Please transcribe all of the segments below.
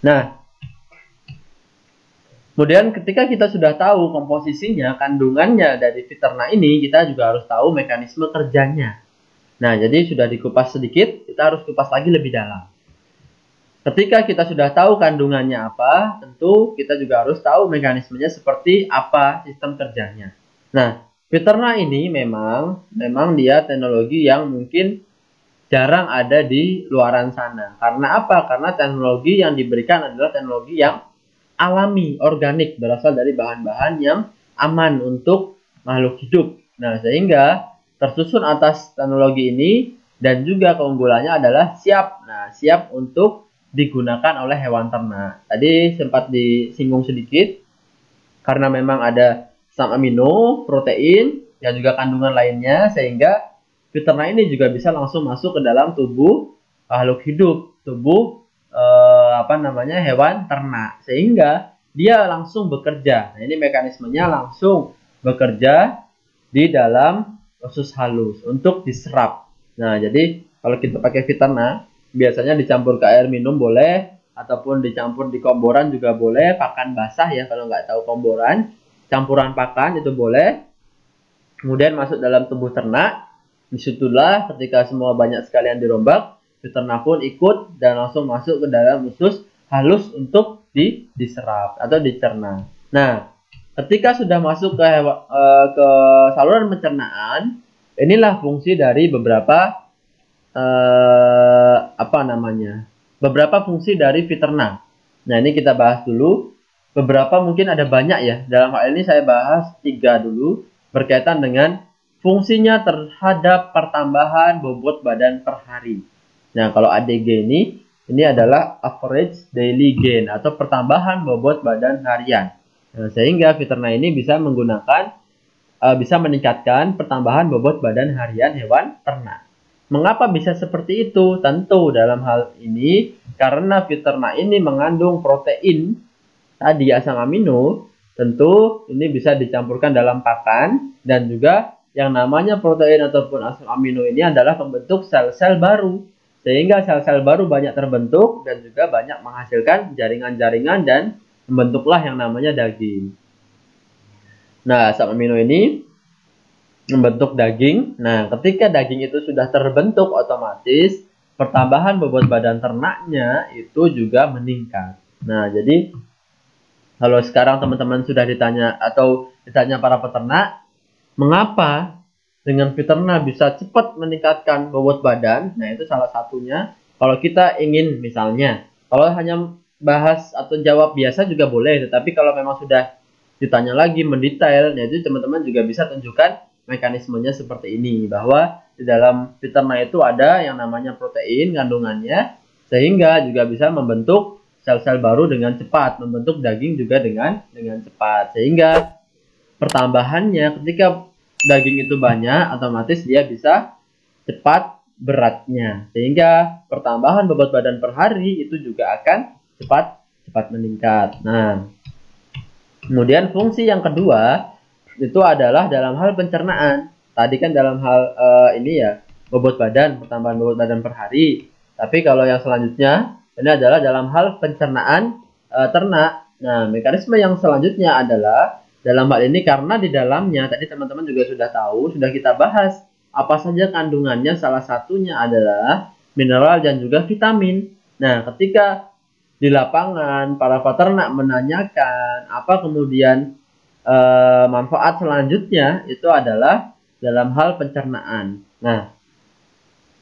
Nah, kemudian ketika kita sudah tahu komposisinya, kandungannya dari fiterna ini, kita juga harus tahu mekanisme kerjanya. Nah, jadi sudah dikupas sedikit, kita harus kupas lagi lebih dalam. Ketika kita sudah tahu kandungannya apa, tentu kita juga harus tahu mekanismenya seperti apa sistem kerjanya. Nah, fiterna ini memang dia teknologi yang mungkin jarang ada di luaran sana. Karena apa? Karena teknologi yang diberikan adalah teknologi yang alami, organik, berasal dari bahan-bahan yang aman untuk makhluk hidup. Nah, sehingga tersusun atas teknologi ini dan juga keunggulannya adalah siap. Nah, siap untuk digunakan oleh hewan ternak. Tadi sempat disinggung sedikit karena memang ada asam amino, protein, dan juga kandungan lainnya sehingga fiterna ini juga bisa langsung masuk ke dalam tubuh makhluk hidup, tubuh hewan ternak sehingga dia langsung bekerja. Nah, ini mekanismenya langsung bekerja di dalam usus halus untuk diserap. Nah, jadi kalau kita pakai fiterna biasanya dicampur ke air minum boleh, ataupun dicampur di komboran juga boleh, pakan basah ya kalau nggak tahu komboran, campuran pakan itu boleh. Kemudian masuk dalam tubuh ternak, disitulah ketika semua banyak sekalian dirombak, fiterna pun ikut dan langsung masuk ke dalam usus halus untuk diserap atau dicerna. Nah, ketika sudah masuk ke saluran pencernaan, inilah fungsi dari beberapa beberapa fungsi dari fiterna. Nah, ini kita bahas dulu. Beberapa mungkin ada banyak ya. Dalam hal ini saya bahas 3 dulu berkaitan dengan fungsinya terhadap pertambahan bobot badan per hari. Nah, kalau ADG ini adalah average daily gain atau pertambahan bobot badan harian. Nah, sehingga fiterna ini bisa meningkatkan pertambahan bobot badan harian hewan ternak. Mengapa bisa seperti itu? Tentu dalam hal ini karena fiterna ini mengandung protein tadi asam amino, tentu ini bisa dicampurkan dalam pakan dan juga yang namanya protein ataupun asam amino ini adalah pembentuk sel-sel baru. Sehingga sel-sel baru banyak terbentuk dan juga banyak menghasilkan jaringan-jaringan dan membentuklah yang namanya daging. Nah, asam amino ini membentuk daging. Nah, ketika daging itu sudah terbentuk, otomatis pertambahan bobot badan ternaknya itu juga meningkat. Nah, jadi kalau sekarang teman-teman sudah ditanya para peternak, mengapa dengan fiterna bisa cepat meningkatkan bobot badan? Nah, itu salah satunya. Kalau kita ingin misalnya, kalau hanya bahas atau jawab biasa juga boleh, tetapi kalau memang sudah ditanya lagi mendetail, jadi teman-teman juga bisa tunjukkan mekanismenya seperti ini, bahwa di dalam fiterna itu ada yang namanya protein kandungannya sehingga juga bisa membentuk sel-sel baru dengan cepat, membentuk daging juga dengan cepat, sehingga pertambahannya ketika daging itu banyak otomatis dia bisa cepat beratnya, sehingga pertambahan bobot badan per hari itu juga akan cepat meningkat. Nah, kemudian fungsi yang kedua itu adalah dalam hal pencernaan. Tadi kan dalam hal pertambahan bobot badan per hari. Tapi kalau yang selanjutnya ini adalah dalam hal pencernaan ternak. Nah, mekanisme yang selanjutnya adalah dalam hal ini karena di dalamnya tadi teman-teman juga sudah tahu, sudah kita bahas apa saja kandungannya. Salah satunya adalah mineral dan juga vitamin. Nah, ketika di lapangan para peternak menanyakan apa kemudian manfaat selanjutnya itu adalah dalam hal pencernaan. Nah,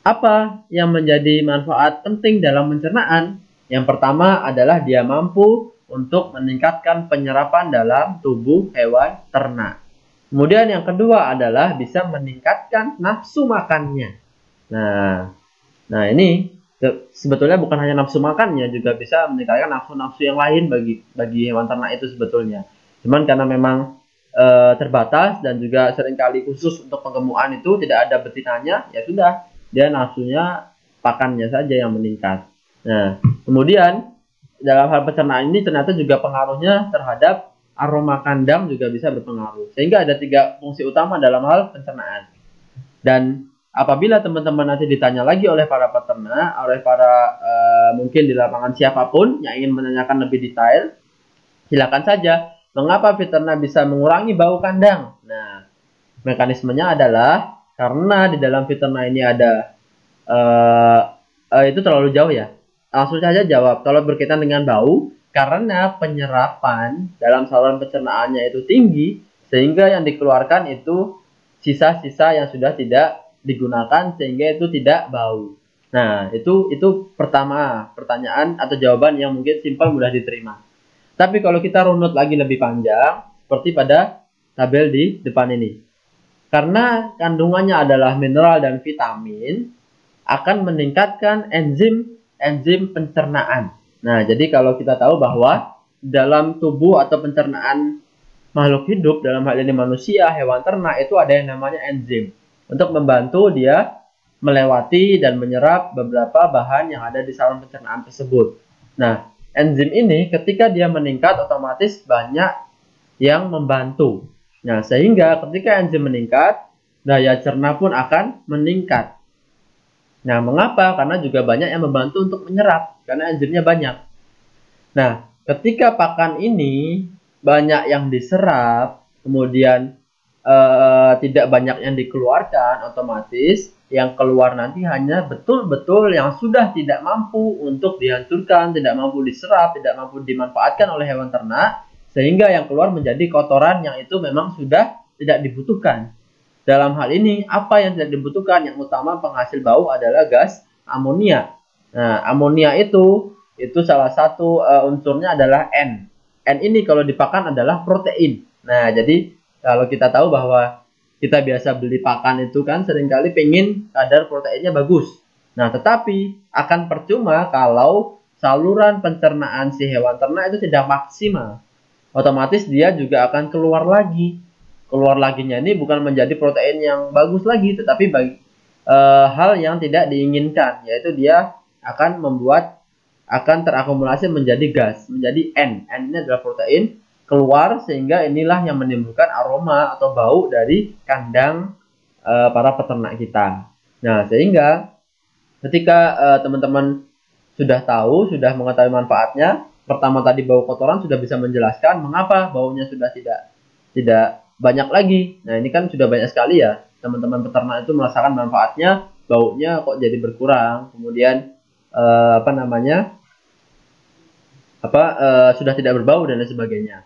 apa yang menjadi manfaat penting dalam pencernaan? Yang pertama adalah dia mampu untuk meningkatkan penyerapan dalam tubuh hewan ternak. Kemudian yang kedua adalah bisa meningkatkan nafsu makannya. Nah ini sebetulnya bukan hanya nafsu makannya, juga bisa meningkatkan nafsu-nafsu yang lain bagi hewan ternak itu sebetulnya. Cuman karena memang terbatas dan juga seringkali khusus untuk penggemukan itu tidak ada betinanya, ya sudah dia nafsunya pakannya saja yang meningkat. Nah, kemudian dalam hal pencernaan ini ternyata juga pengaruhnya terhadap aroma kandang juga bisa berpengaruh. Sehingga ada 3 fungsi utama dalam hal pencernaan. Dan apabila teman-teman nanti ditanya lagi oleh para peternak, oleh para mungkin di lapangan siapapun yang ingin menanyakan lebih detail, silakan saja. Mengapa peternak bisa mengurangi bau kandang? Nah, mekanismenya adalah karena di dalam peternak ini ada itu terlalu jauh ya. Langsung saja jawab. Kalau berkaitan dengan bau, karena penyerapan dalam saluran pencernaannya itu tinggi, sehingga yang dikeluarkan itu sisa-sisa yang sudah tidak digunakan sehingga itu tidak bau. Nah, itu pertama pertanyaan atau jawaban yang mungkin simpel mudah diterima. Tapi kalau kita runut lagi lebih panjang, seperti pada tabel di depan ini. Karena kandungannya adalah mineral dan vitamin, akan meningkatkan enzim pencernaan. Nah, jadi kalau kita tahu bahwa dalam tubuh atau pencernaan makhluk hidup, dalam hal ini manusia, hewan ternak, itu ada yang namanya enzim. Untuk membantu dia melewati dan menyerap beberapa bahan yang ada di saluran pencernaan tersebut. Nah, enzim ini ketika dia meningkat, otomatis banyak yang membantu. Nah, sehingga ketika enzim meningkat, daya cerna pun akan meningkat. Nah, mengapa? Karena juga banyak yang membantu untuk menyerap, karena enzimnya banyak. Nah, ketika pakan ini banyak yang diserap, kemudian tidak banyak yang dikeluarkan, otomatis yang keluar nanti hanya betul-betul yang sudah tidak mampu untuk dihancurkan, tidak mampu diserap, tidak mampu dimanfaatkan oleh hewan ternak, sehingga yang keluar menjadi kotoran yang itu memang sudah tidak dibutuhkan. Dalam hal ini, apa yang tidak dibutuhkan? Yang utama penghasil bau adalah gas amonia. Nah, amonia itu salah satu unsurnya adalah N. N ini kalau di pakan adalah protein. Nah, jadi kalau kita tahu bahwa kita biasa beli pakan itu kan seringkali pengen kadar proteinnya bagus. Nah, tetapi akan percuma kalau saluran pencernaan si hewan ternak itu tidak maksimal. Otomatis dia juga akan keluar lagi. Keluar laginya ini bukan menjadi protein yang bagus lagi, tetapi bagi hal yang tidak diinginkan, yaitu dia akan terakumulasi menjadi gas, menjadi N. N ini adalah protein keluar, sehingga inilah yang menimbulkan aroma atau bau dari kandang para peternak kita. Nah, sehingga ketika teman-teman sudah tahu, sudah mengetahui manfaatnya, pertama tadi bau kotoran sudah bisa menjelaskan mengapa baunya sudah tidak banyak lagi. Nah, ini kan sudah banyak sekali ya teman-teman peternak itu merasakan manfaatnya, baunya kok jadi berkurang, kemudian sudah tidak berbau dan lain sebagainya.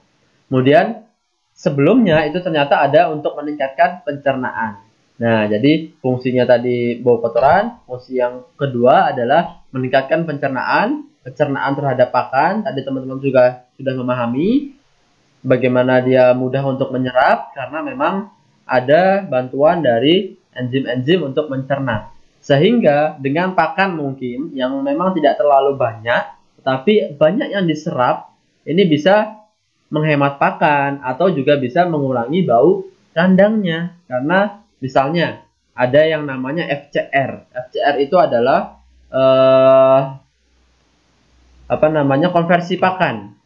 Kemudian sebelumnya itu ternyata ada untuk meningkatkan pencernaan. Nah, jadi fungsinya tadi bau kotoran, fungsi yang kedua adalah meningkatkan pencernaan terhadap pakan. Tadi teman-teman juga sudah memahami bagaimana dia mudah untuk menyerap karena memang ada bantuan dari enzim-enzim untuk mencerna. Sehingga dengan pakan mungkin yang memang tidak terlalu banyak, tetapi banyak yang diserap, ini bisa menghemat pakan atau juga bisa mengurangi bau kandangnya. Karena misalnya ada yang namanya FCR. FCR itu adalah konversi pakan.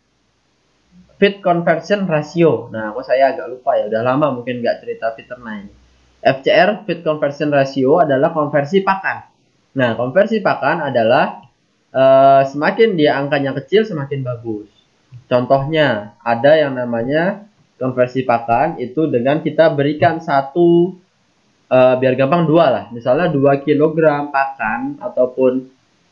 Feed conversion ratio. Nah, kok saya agak lupa ya, udah lama mungkin nggak cerita peternak ini. FCR, feed conversion ratio, adalah konversi pakan. Nah, konversi pakan adalah semakin dia angkanya kecil semakin bagus. Contohnya ada yang namanya konversi pakan itu dengan kita berikan satu biar gampang dua lah. Misalnya 2 kg pakan ataupun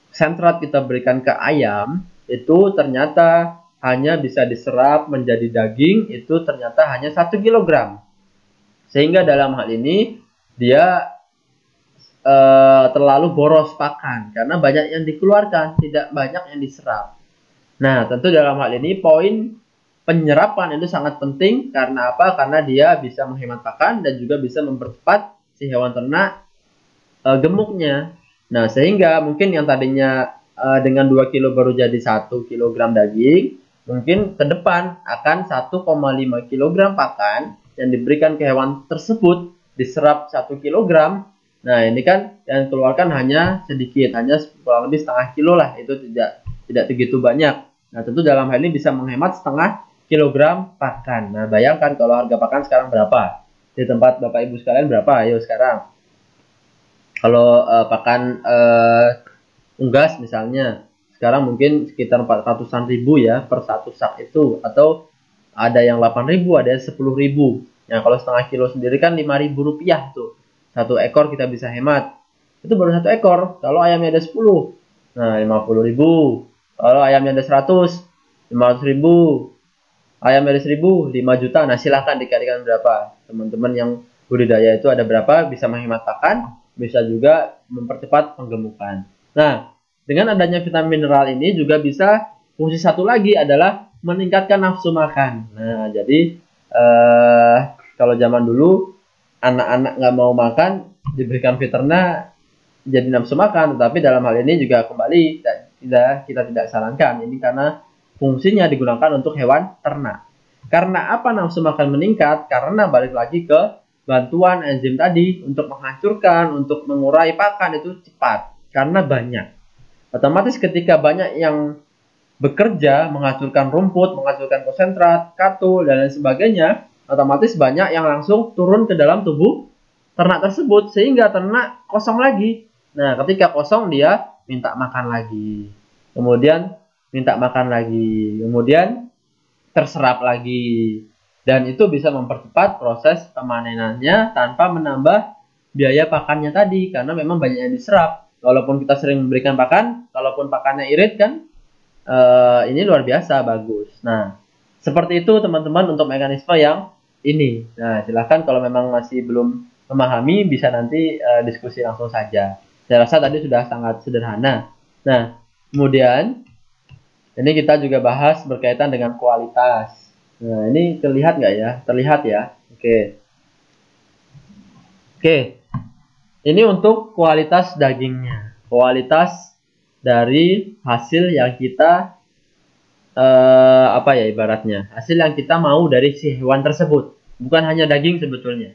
sentrat kita berikan ke ayam, itu ternyata hanya bisa diserap menjadi daging, itu ternyata hanya 1 kg. Sehingga dalam hal ini dia terlalu boros pakan karena banyak yang dikeluarkan, tidak banyak yang diserap. Nah, tentu dalam hal ini poin penyerapan itu sangat penting. Karena apa? Karena dia bisa menghemat pakan dan juga bisa mempercepat si hewan ternak gemuknya. Nah, sehingga mungkin yang tadinya dengan 2 kg baru jadi 1 kg daging, mungkin ke depan akan 1,5 kg pakan yang diberikan ke hewan tersebut diserap 1 kg. Nah, ini kan yang keluarkan hanya sedikit, hanya kurang lebih setengah kilo lah, itu tidak begitu banyak. Nah, tentu dalam hal ini bisa menghemat setengah kilogram pakan. Nah, bayangkan kalau harga pakan sekarang berapa? Di tempat Bapak Ibu sekalian berapa? Ayo sekarang. Kalau pakan unggas misalnya, sekarang mungkin sekitar 400-an ribu ya per satu sak itu, atau ada yang 8.000, ada yang 10.000. Nah, kalau setengah kilo sendiri kan 5.000 rupiah tuh. Satu ekor kita bisa hemat. Itu baru satu ekor. Kalau ayamnya ada 10, nah 50.000. Kalau ayamnya ada 100, 500.000. Ayamnya ada 1.000, 5 juta. Nah, silahkan dikalikan berapa. Teman-teman yang budidaya itu ada berapa, bisa menghemat pakan, bisa juga mempercepat penggemukan. Nah, dengan adanya vitamin mineral ini juga bisa fungsi satu lagi adalah meningkatkan nafsu makan. Nah, jadi kalau zaman dulu anak-anak nggak mau makan, diberikan Viterna jadi nafsu makan. Tetapi dalam hal ini juga kembali kita tidak sarankan. Ini karena fungsinya digunakan untuk hewan ternak. Karena apa nafsu makan meningkat? Karena balik lagi ke bantuan enzim tadi untuk menghancurkan, untuk mengurai pakan itu cepat. Karena banyak. Otomatis ketika banyak yang bekerja, menghancurkan rumput, menghancurkan konsentrat, katul, dan lain sebagainya, otomatis banyak yang langsung turun ke dalam tubuh ternak tersebut, sehingga ternak kosong lagi. Nah, ketika kosong dia minta makan lagi. Kemudian minta makan lagi. Kemudian terserap lagi. Dan itu bisa mempercepat proses pemanenannya tanpa menambah biaya pakannya tadi. Karena memang banyak yang diserap. Walaupun kita sering memberikan pakan, kalaupun pakannya irit kan, ini luar biasa bagus. Nah, seperti itu teman-teman untuk mekanisme yang ini. Nah, silahkan kalau memang masih belum memahami, bisa nanti diskusi langsung saja. Saya rasa tadi sudah sangat sederhana. Nah, kemudian ini kita juga bahas berkaitan dengan kualitas. Nah, ini terlihat nggak ya? Terlihat ya? Oke. Oke. Ini untuk kualitas dagingnya. Kualitas dari hasil yang kita apa ya ibaratnya, hasil yang kita mau dari si hewan tersebut, bukan hanya daging sebetulnya,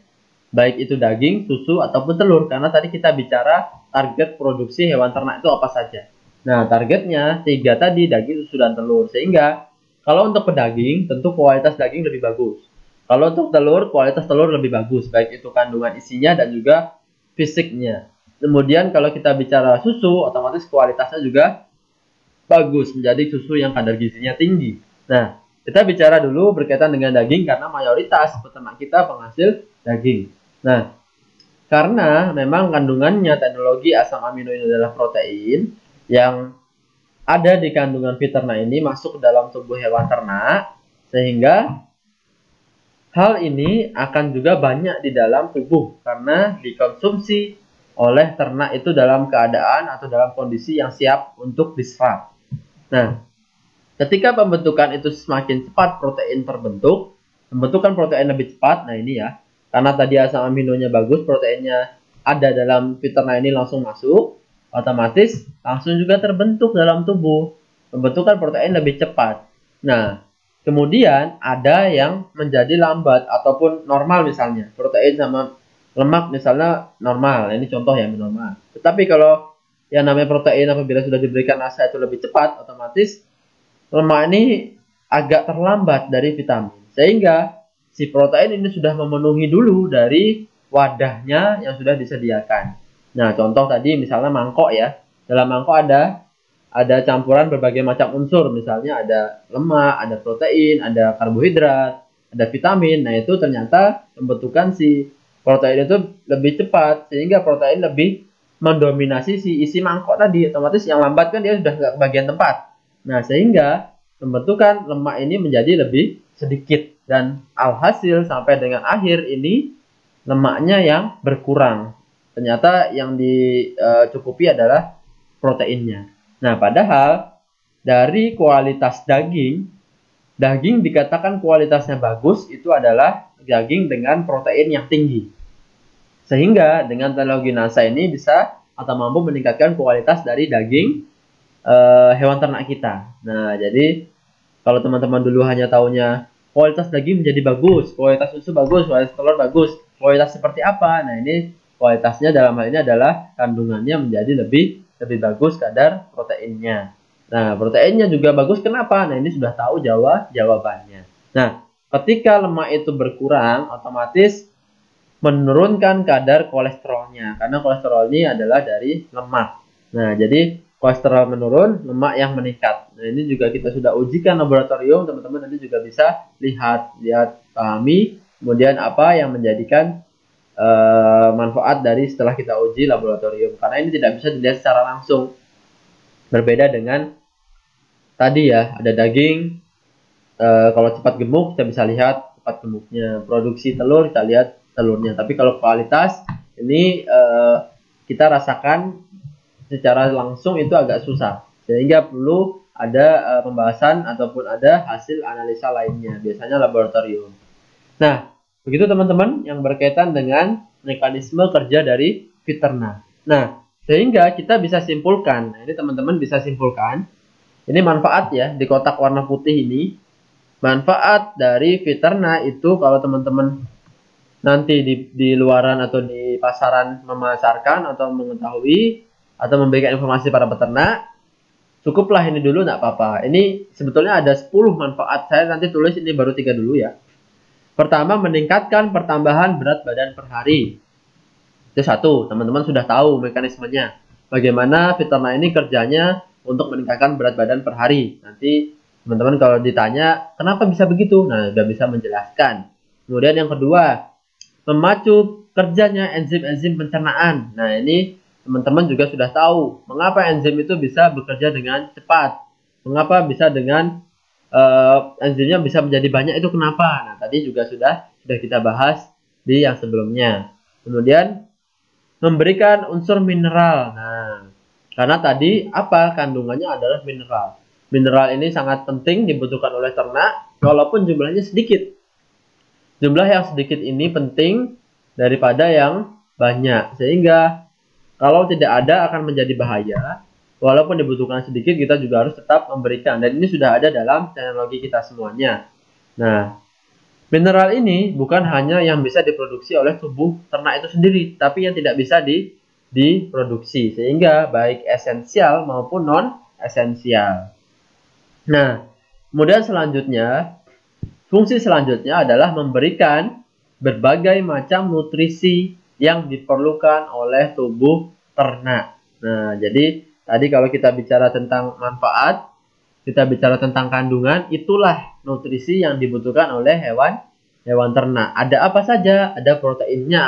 baik itu daging, susu ataupun telur, karena tadi kita bicara target produksi hewan ternak itu apa saja. Nah, targetnya 3 tadi, daging, susu, dan telur. Sehingga kalau untuk pedaging tentu kualitas daging lebih bagus, kalau untuk telur kualitas telur lebih bagus, baik itu kandungan isinya dan juga fisiknya. Kemudian kalau kita bicara susu, otomatis kualitasnya juga bagus, menjadi susu yang kadar gizinya tinggi. Nah, kita bicara dulu berkaitan dengan daging karena mayoritas peternak kita penghasil daging. Nah, karena memang kandungannya teknologi asam amino ini adalah protein yang ada di kandungan Viterna ini masuk ke dalam tubuh hewan ternak, sehingga hal ini akan juga banyak di dalam tubuh karena dikonsumsi oleh ternak itu dalam keadaan atau dalam kondisi yang siap untuk diserap. Nah, ketika pembentukan itu semakin cepat protein terbentuk, pembentukan protein lebih cepat. Nah, ini ya, karena tadi asam aminonya bagus, proteinnya ada dalam Viterna ini langsung masuk, otomatis langsung juga terbentuk dalam tubuh. Pembentukan protein lebih cepat. Nah, kemudian ada yang menjadi lambat ataupun normal misalnya. Protein sama lemak misalnya normal. Ini contoh yang normal. Tetapi kalau yang namanya protein apabila sudah diberikan asa itu lebih cepat, otomatis lemak ini agak terlambat dari vitamin. Sehingga si protein ini sudah memenuhi dulu dari wadahnya yang sudah disediakan. Nah, contoh tadi misalnya mangkok ya. Dalam mangkok ada campuran berbagai macam unsur. Misalnya ada lemak, ada protein, ada karbohidrat, ada vitamin. Nah, itu ternyata pembentukan si protein itu lebih cepat. Sehingga protein lebih mendominasi si isi mangkok tadi. Otomatis yang lambat kan dia sudah nggak ke bagian tempat. Nah, sehingga pembentukan lemak ini menjadi lebih sedikit. Dan alhasil sampai dengan akhir ini lemaknya yang berkurang. Ternyata yang dicukupi adalah proteinnya. Nah, padahal dari kualitas daging dikatakan kualitasnya bagus itu adalah daging dengan protein yang tinggi. Sehingga dengan teknologi NASA ini bisa atau mampu meningkatkan kualitas dari daging hewan ternak kita. Nah, jadi kalau teman-teman dulu hanya taunya kualitas daging menjadi bagus, kualitas susu bagus, kualitas telur bagus, kualitas seperti apa? Nah, ini kualitasnya dalam hal ini adalah kandungannya menjadi lebih bagus kadar proteinnya. Nah, proteinnya juga bagus kenapa? Nah, ini sudah tahu jawabannya. Nah, ketika lemak itu berkurang, otomatis menurunkan kadar kolesterolnya, karena kolesterol ini adalah dari lemak. Nah, jadi kolesterol menurun, lemak yang meningkat. Nah, ini juga kita sudah ujikan laboratorium, teman-teman nanti juga bisa lihat, pahami, kemudian apa yang menjadikan manfaat dari setelah kita uji laboratorium. Karena ini tidak bisa dilihat secara langsung. Berbeda dengan tadi ya, ada daging, kalau cepat gemuk kita bisa lihat cepat gemuknya, produksi telur kita lihat telurnya. Tapi kalau kualitas ini kita rasakan secara langsung itu agak susah, sehingga perlu ada pembahasan ataupun ada hasil analisa lainnya, biasanya laboratorium. Nah, begitu teman-teman yang berkaitan dengan mekanisme kerja dari Fiterna. Nah, sehingga kita bisa simpulkan, nah ini teman-teman bisa simpulkan, ini manfaat ya di kotak warna putih ini. Manfaat dari Fiterna itu kalau teman-teman nanti di luaran atau di pasaran memasarkan atau mengetahui atau memberikan informasi para peternak, cukuplah ini dulu, nggak apa-apa. Ini sebetulnya ada 10 manfaat, saya nanti tulis ini baru 3 dulu ya. Pertama, meningkatkan pertambahan berat badan per hari. Itu satu, teman-teman sudah tahu mekanismenya. Bagaimana Fiterna ini kerjanya untuk meningkatkan berat badan per hari. Nanti teman-teman kalau ditanya, kenapa bisa begitu? Nah, sudah bisa menjelaskan. Kemudian yang kedua, memacu kerjanya enzim-enzim pencernaan. Nah, ini teman-teman juga sudah tahu mengapa enzim itu bisa bekerja dengan cepat. Mengapa bisa dengan enzimnya bisa menjadi banyak, itu kenapa? Nah, tadi juga sudah kita bahas di yang sebelumnya. Kemudian memberikan unsur mineral. Nah, karena tadi apa kandungannya adalah mineral. Mineral ini sangat penting dibutuhkan oleh ternak walaupun jumlahnya sedikit. Jumlah yang sedikit ini penting daripada yang banyak, sehingga kalau tidak ada akan menjadi bahaya. Walaupun dibutuhkan sedikit, kita juga harus tetap memberikan. Dan ini sudah ada dalam teknologi kita semuanya. Nah, mineral ini bukan hanya yang bisa diproduksi oleh tubuh ternak itu sendiri, tapi yang tidak bisa diproduksi. Sehingga baik esensial maupun non-esensial. Nah, kemudian selanjutnya, fungsi selanjutnya adalah memberikan berbagai macam nutrisi yang diperlukan oleh tubuh ternak. Nah, jadi tadi kalau kita bicara tentang manfaat, kita bicara tentang kandungan, itulah nutrisi yang dibutuhkan oleh hewan ternak. Ada apa saja? Ada proteinnya,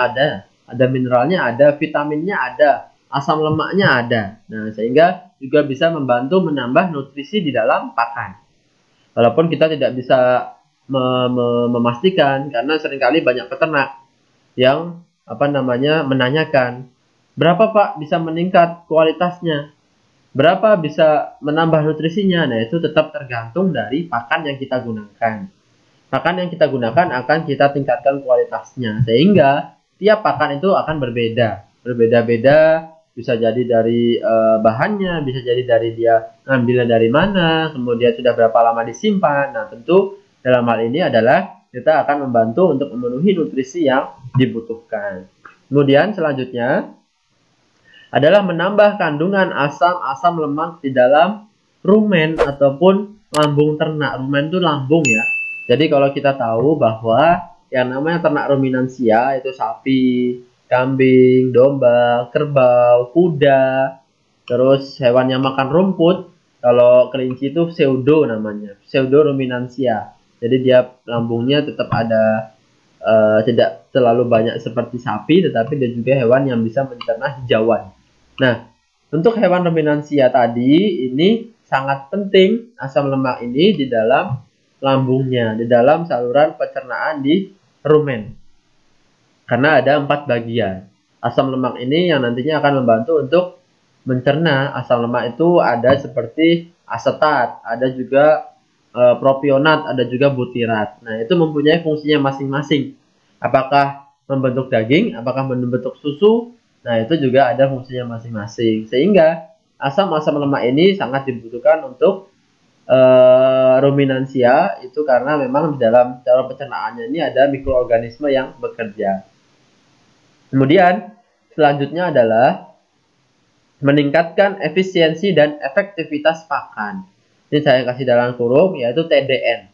ada mineralnya, ada vitaminnya, ada asam lemaknya, ada. Nah, sehingga juga bisa membantu menambah nutrisi di dalam pakan. Walaupun kita tidak bisa memastikan, karena seringkali banyak peternak yang menanyakan, berapa Pak bisa meningkat kualitasnya? Berapa bisa menambah nutrisinya? Nah, itu tetap tergantung dari pakan yang kita gunakan. Pakan yang kita gunakan akan kita tingkatkan kualitasnya. Sehingga tiap pakan itu akan berbeda. Berbeda-beda, bisa jadi dari bahannya, bisa jadi dari dia ngambilnya dari mana, kemudian sudah berapa lama disimpan. Nah, tentu dalam hal ini adalah kita akan membantu untuk memenuhi nutrisi yang dibutuhkan. Kemudian selanjutnya adalah menambah kandungan asam lemak di dalam rumen ataupun lambung ternak. Rumen itu lambung ya. Jadi kalau kita tahu bahwa yang namanya ternak ruminansia itu sapi, kambing, domba, kerbau, kuda, terus hewan yang makan rumput. Kalau kelinci itu pseudo namanya, pseudo ruminansia. Jadi dia lambungnya tetap ada, tidak terlalu banyak seperti sapi, tetapi dia juga hewan yang bisa mencerna hijauan. Nah, untuk hewan ruminansia tadi ini sangat penting asam lemak ini di dalam lambungnya, di dalam saluran pencernaan di rumen. Karena ada 4 bagian. Asam lemak ini yang nantinya akan membantu untuk mencerna. Asam lemak itu ada seperti asetat, ada juga propionat, ada juga butirat. Nah, itu mempunyai fungsinya masing-masing. Apakah membentuk daging, apakah membentuk susu. Nah, itu juga ada fungsinya masing-masing. Sehingga asam-asam lemak ini sangat dibutuhkan untuk ruminansia, itu karena memang di dalam cara pencernaannya ini ada mikroorganisme yang bekerja. Kemudian selanjutnya adalah meningkatkan efisiensi dan efektivitas pakan. Ini saya kasih dalam kurung, yaitu TDN.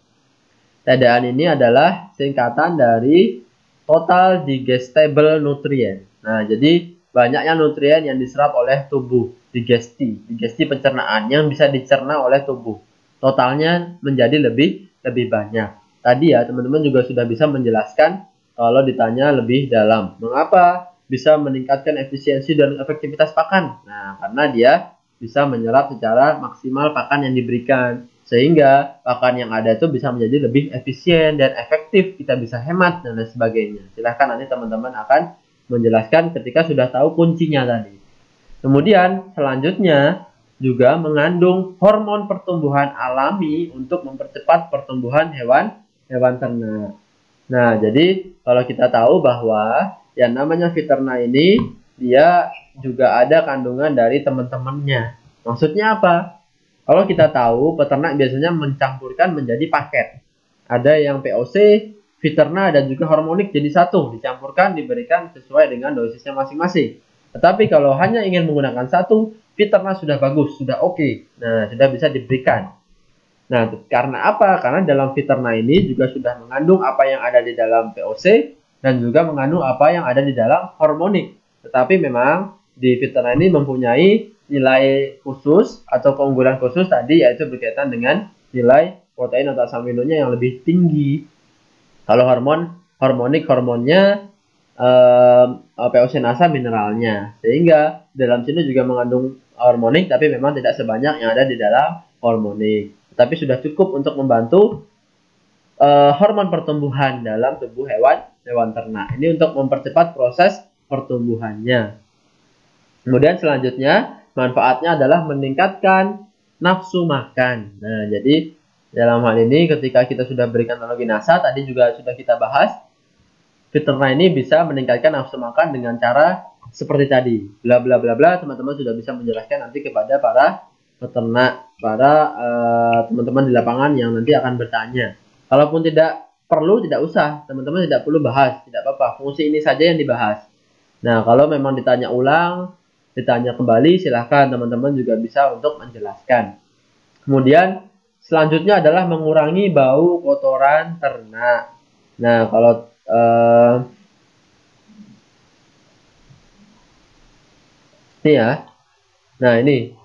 TDN ini adalah singkatan dari total digestible nutrient. Nah, jadi banyaknya nutrien yang diserap oleh tubuh, digesti pencernaan yang bisa dicerna oleh tubuh. Totalnya menjadi lebih banyak. Tadi ya, teman-teman juga sudah bisa menjelaskan kalau ditanya lebih dalam. Mengapa bisa meningkatkan efisiensi dan efektivitas pakan? Nah, karena dia bisa menyerap secara maksimal pakan yang diberikan. Sehingga pakan yang ada itu bisa menjadi lebih efisien dan efektif, kita bisa hemat dan lain sebagainya. Silahkan nanti teman-teman akan menjelaskan ketika sudah tahu kuncinya tadi. Kemudian selanjutnya juga mengandung hormon pertumbuhan alami untuk mempercepat pertumbuhan hewan ternak. Nah, jadi kalau kita tahu bahwa yang namanya Viterna ini dia juga ada kandungan dari teman-temannya. Maksudnya apa? Kalau kita tahu, peternak biasanya mencampurkan menjadi paket. Ada yang POC, Viterna, dan juga hormonik jadi satu. Dicampurkan, diberikan sesuai dengan dosisnya masing-masing. Tetapi kalau hanya ingin menggunakan satu, Viterna sudah bagus, sudah oke. Nah, sudah bisa diberikan. Nah, karena apa? Karena dalam Viterna ini juga sudah mengandung apa yang ada di dalam POC, dan juga mengandung apa yang ada di dalam hormonik. Tetapi memang di Viterna ini mempunyai nilai khusus atau keunggulan khusus tadi, yaitu berkaitan dengan nilai protein atau asam aminonya yang lebih tinggi. Kalau hormonnya POC-NASA mineralnya, sehingga dalam sini juga mengandung hormonik, tapi memang tidak sebanyak yang ada di dalam hormonik. Tapi sudah cukup untuk membantu hormon pertumbuhan dalam tubuh hewan ternak. Ini untuk mempercepat proses pertumbuhannya. Kemudian selanjutnya manfaatnya adalah meningkatkan nafsu makan. Nah, jadi dalam hal ini ketika kita sudah berikan teknologi NASA, tadi juga sudah kita bahas, Viterna ini bisa meningkatkan nafsu makan dengan cara seperti tadi. Bla bla bla bla, teman-teman sudah bisa menjelaskan nanti kepada para peternak, para teman-teman di lapangan yang nanti akan bertanya. Kalaupun tidak perlu, tidak usah, teman-teman tidak perlu bahas, tidak apa-apa. Fungsi ini saja yang dibahas. Nah, kalau memang ditanya ulang, ditanya kembali, silahkan teman-teman juga bisa untuk menjelaskan. Kemudian selanjutnya adalah mengurangi bau kotoran ternak. Nah, kalau ini ya, nah ini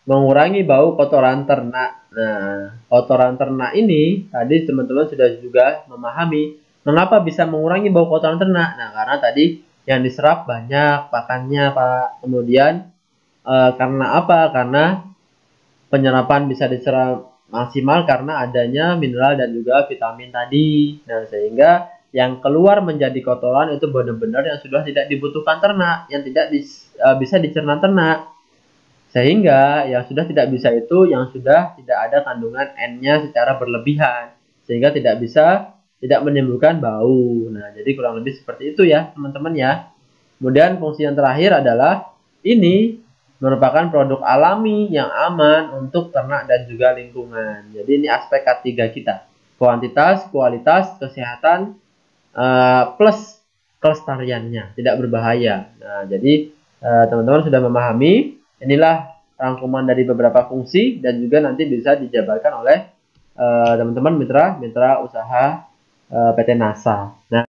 mengurangi bau kotoran ternak. Nah, kotoran ternak ini tadi teman-teman sudah juga memahami mengapa bisa mengurangi bau kotoran ternak. Nah, karena tadi yang diserap banyak pakannya, Pak. Kemudian karena apa? Karena penyerapan bisa diserap maksimal karena adanya mineral dan juga vitamin tadi. Nah, sehingga yang keluar menjadi kotoran itu benar-benar yang sudah tidak dibutuhkan ternak, yang tidak bisa dicerna ternak. Sehingga yang sudah tidak bisa itu yang sudah tidak ada kandungan N-nya secara berlebihan. Sehingga tidak menimbulkan bau. Nah, jadi kurang lebih seperti itu ya, teman-teman ya. Kemudian fungsi yang terakhir adalah ini merupakan produk alami yang aman untuk ternak dan juga lingkungan. Jadi ini aspek ketiga kita. Kuantitas, kualitas, kesehatan, plus kelestariannya, tidak berbahaya. Nah, jadi teman-teman sudah memahami. Inilah rangkuman dari beberapa fungsi dan juga nanti bisa dijabarkan oleh teman-teman mitra usaha PT NASA. Nah,